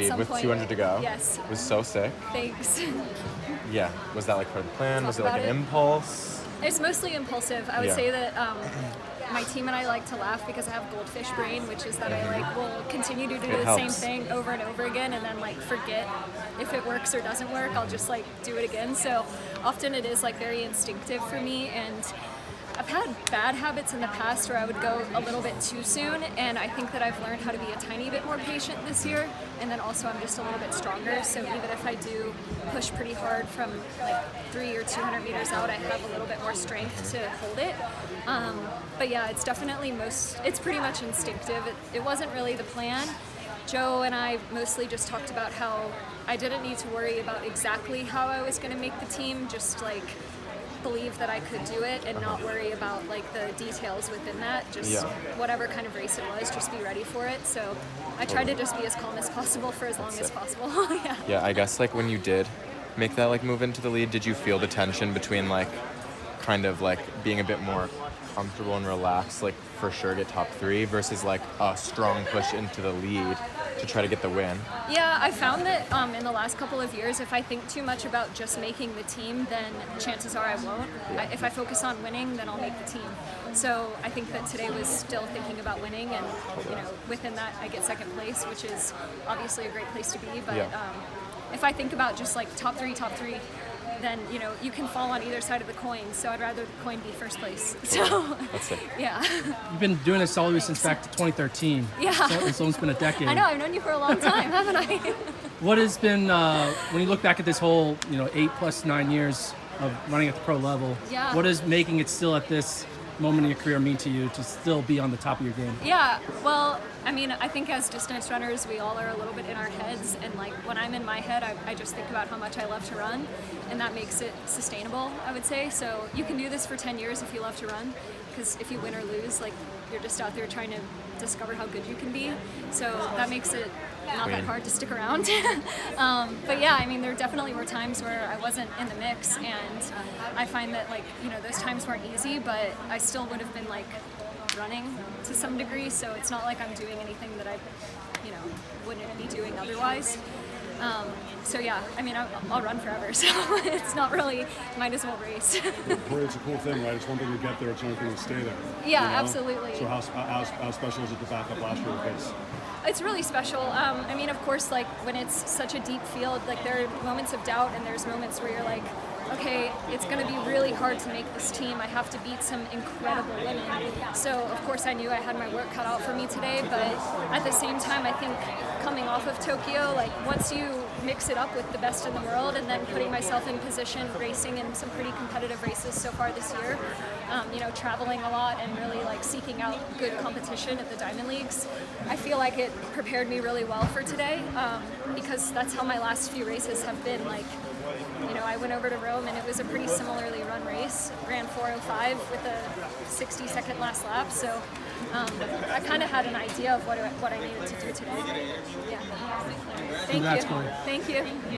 some with point. 200 to go. Yes. It was so sick. Thanks. Yeah. Was that like part of the plan? Talk Was it like about an it. impulse? It's mostly impulsive. I would Yeah. say that my team and I like to laugh because I have goldfish brain, which is that I like will continue to do It the helps. same thing over and over again and then like forget if it works or doesn't work. I'll just like do it again. So often it is like very instinctive for me, and I've had bad habits in the past where I would go a little bit too soon, and I think that I've learned how to be a tiny bit more patient this year, and then also I'm just a little bit stronger, so even if I do push pretty hard from like 3 or 200 meters out, I have a little bit more strength to hold it. But yeah, it's definitely it's pretty much instinctive. It wasn't really the plan. Joe and I mostly just talked about how I didn't need to worry about exactly how I was going to make the team, just like believe that I could do it and not worry about like the details within that. Just whatever kind of race it was, just be ready for it. So I tried to just be as calm as possible for as long as possible. Yeah. Yeah, I guess like when you did make that like move into the lead, did you feel the tension between like kind of like being a bit more comfortable and relaxed, like for sure get top 3 versus like a strong push into the lead to try to get the win? Yeah, I found that in the last couple of years, if I think too much about just making the team, then chances are I won't. If I focus on winning, then I'll make the team. So I think that today was still thinking about winning, and within that I get second place, which is obviously a great place to be. But if I think about just like top three, then you can fall on either side of the coin. So I'd rather the coin be first place. So That's it. yeah. You've been doing this always since back to 2013. Yeah. So it's almost been a decade. I know, I've known you for a long time, haven't I? What has been, when you look back at this whole 8 plus 9 years of running at the pro level, what is making it still at this moment in your career mean to you to still be on the top of your game? Yeah, well, I mean, I think as distance runners, we all are a little bit in our heads, and like when I'm in my head, I just think about how much I love to run, and that makes it sustainable, I would say. So you can do this for 10 years if you love to run, because if you win or lose, like you're just out there trying to discover how good you can be. So that makes it not that hard to stick around. But yeah, I mean, there definitely were times where I wasn't in the mix, and I find that like, those times weren't easy, but I still would have been like running to some degree, so it's not like I'm doing anything that I, wouldn't be doing otherwise. So yeah, I mean, I'll run forever, so it's not really, might as well race. Cory, it's a cool thing, right? It's one thing to get there, it's another thing to stay there. Yeah, absolutely. So how special is it to back up last year with this? It's really special. I mean, of course, like when it's such a deep field, like there are moments of doubt and there's moments where you're like, okay, it's going to be really hard to make this team. I have to beat some incredible women. So, of course, I knew I had my work cut out for me today, but at the same time, I think coming off of Tokyo, like once you mix it up with the best in the world and then putting myself in position, racing in some pretty competitive races so far this year, traveling a lot and really like seeking out good competition at the Diamond Leagues, I feel like it prepared me really well for today, because that's how my last few races have been. Like, I went over to Rome and it was a pretty similarly run race. Ran 4:05 with a 60-second last lap, so I kind of had an idea of what I needed to do today. Yeah. Thank Congrats, you. Cory. Thank you.